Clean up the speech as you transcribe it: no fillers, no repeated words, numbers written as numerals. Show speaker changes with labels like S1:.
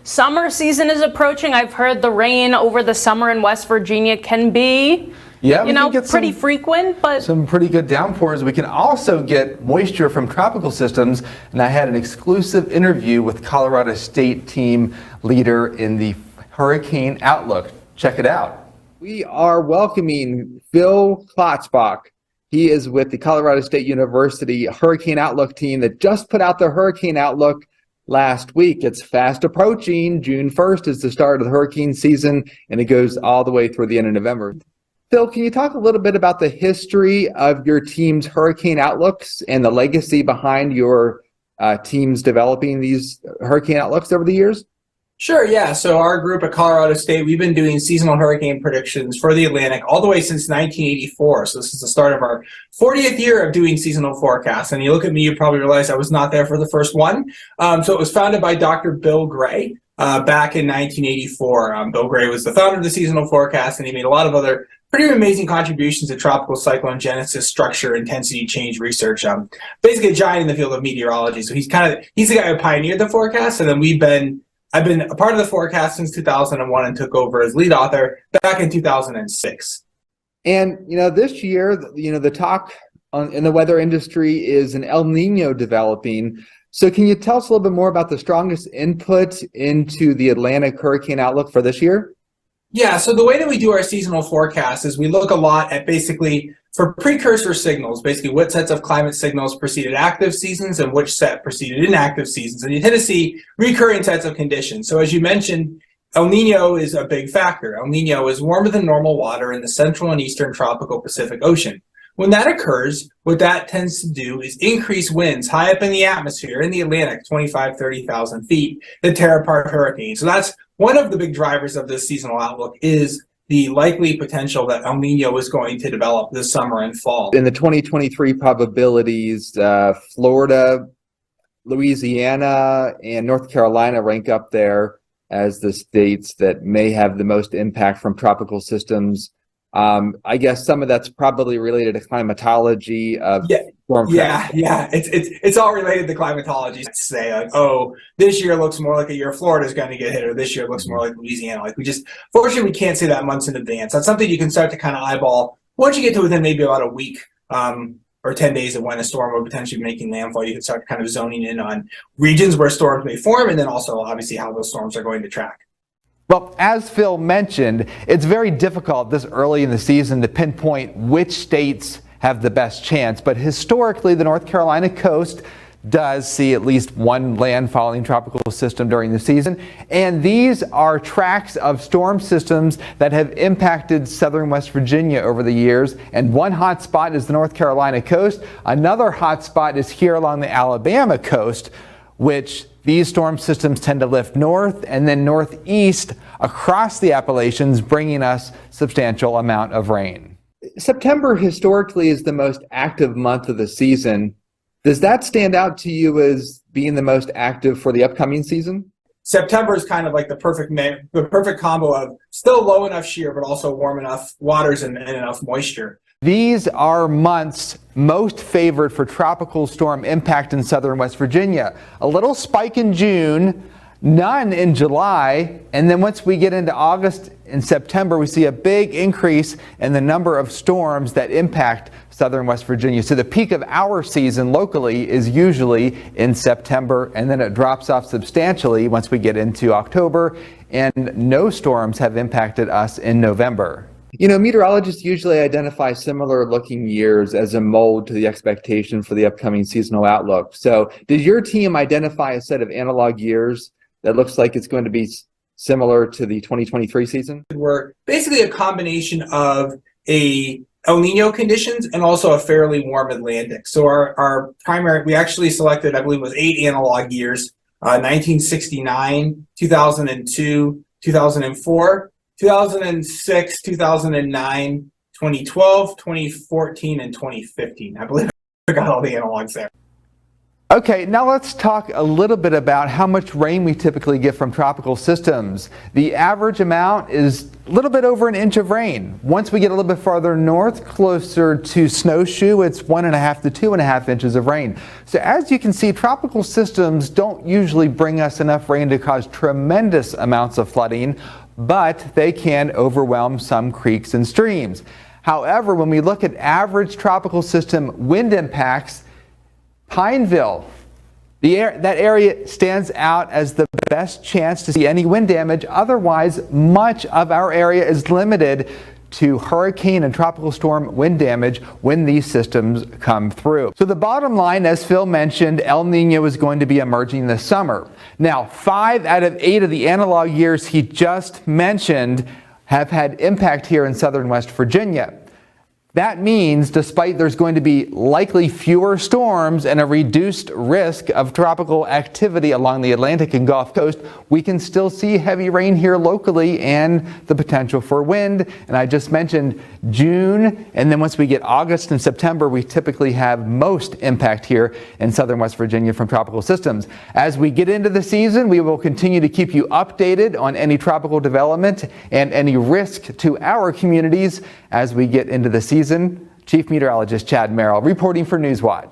S1: Summer season is approaching. I've heard the rain over the summer in West Virginia can be, pretty frequent, but
S2: some pretty good downpours. We can also get moisture from tropical systems, and I had an exclusive interview with Colorado State team leader in the Hurricane Outlook. Check it out. We are welcoming Phil Klotzbach. He is with the Colorado State University Hurricane Outlook team that just put out the Hurricane Outlook last week. It's fast approaching. June 1st is the start of the hurricane season, and it goes all the way through the end of November. Phil, can you talk a little bit about the history of your team's hurricane outlooks and the legacy behind your teams developing these hurricane outlooks over the years?
S3: Sure, yeah. So our group at Colorado State, we've been doing seasonal hurricane predictions for the Atlantic all the way since 1984. So this is the start of our 40th year of doing seasonal forecasts. And you look at me, you probably realize I was not there for the first one. So it was founded by Dr. Bill Gray back in 1984. Bill Gray was the founder of the seasonal forecast, and he made a lot of other pretty amazing contributions to tropical cyclone genesis, structure, intensity change research. Basically a giant in the field of meteorology. So he's the guy who pioneered the forecast, and then I've been a part of the forecast since 2001 and took over as lead author back in 2006.
S2: And, this year, the talk in the weather industry is an El Nino developing. So can you tell us a little bit more about the strongest input into the Atlantic hurricane outlook for this year?
S3: Yeah, so the way that we do our seasonal forecast is we look a lot at basically for precursor signals, basically what sets of climate signals preceded active seasons and which set preceded inactive seasons. And you tend to see recurring sets of conditions. So as you mentioned, El Nino is a big factor. El Nino is warmer than normal water in the central and eastern tropical Pacific Ocean. When that occurs, what that tends to do is increase winds high up in the atmosphere in the Atlantic, 25, 30,000 feet, that tear apart hurricanes. So that's one of the big drivers of this seasonal outlook is the likely potential that El Nino is going to develop this summer and fall.
S2: In the 2023 probabilities, Florida, Louisiana, and North Carolina rank up there as the states that may have the most impact from tropical systems. I guess some of that's probably related to climatology of storm tracks.
S3: Yeah. It's all related to climatology. Say like, oh, this year looks more like a year Florida's going to get hit, or this year looks more like Louisiana. Fortunately, we can't say that months in advance. That's something you can start to kind of eyeball once you get to within maybe about a week or 10 days of when a storm will potentially be making landfall. You can start kind of zoning in on regions where storms may form, and then also obviously how those storms are going to track.
S2: Well, as Phil mentioned, it's very difficult this early in the season to pinpoint which states have the best chance. But historically, the North Carolina coast does see at least one landfalling tropical system during the season. And these are tracks of storm systems that have impacted southern West Virginia over the years. And one hot spot is the North Carolina coast. Another hot spot is here along the Alabama coast, which these storm systems tend to lift north and then northeast across the Appalachians, bringing us substantial amount of rain. September historically is the most active month of the season. Does that stand out to you as being the most active for the upcoming season?
S3: September is kind of like the perfect combo of still low enough shear, but also warm enough waters and enough moisture.
S2: These are months most favored for tropical storm impact in southern West Virginia. A little spike in June, none in July, and then once we get into August and September, we see a big increase in the number of storms that impact southern West Virginia. So the peak of our season locally is usually in September, and then it drops off substantially once we get into October, and no storms have impacted us in November. Meteorologists usually identify similar looking years as a mold to the expectation for the upcoming seasonal outlook. So did your team identify a set of analog years that looks like it's going to be similar to the 2023 season?
S3: We're basically a combination of a El Nino conditions and also a fairly warm Atlantic. So our primary, we actually selected, I believe it was 8 analog years, 1969, 2002, 2004, 2006, 2009, 2012, 2014, and 2015. I believe I got all the analogs there.
S2: Okay, now let's talk a little bit about how much rain we typically get from tropical systems. The average amount is a little bit over an inch of rain. Once we get a little bit farther north, closer to Snowshoe, it's 1.5 to 2.5 inches of rain. So as you can see, tropical systems don't usually bring us enough rain to cause tremendous amounts of flooding, but they can overwhelm some creeks and streams. However, when we look at average tropical system wind impacts, Pineville, that area stands out as the best chance to see any wind damage. Otherwise, much of our area is limited to hurricane and tropical storm wind damage when these systems come through. So the bottom line, as Phil mentioned, El Nino is going to be emerging this summer. Now, 5 out of 8 of the analog years he just mentioned have had impact here in southern West Virginia. That means, despite there's going to be likely fewer storms and a reduced risk of tropical activity along the Atlantic and Gulf Coast, we can still see heavy rain here locally and the potential for wind. And I just mentioned June, and then once we get August and September, we typically have most impact here in southern West Virginia from tropical systems. As we get into the season, we will continue to keep you updated on any tropical development and any risk to our communities as we get into the season. Chief Meteorologist Chad Merrill reporting for Newswatch.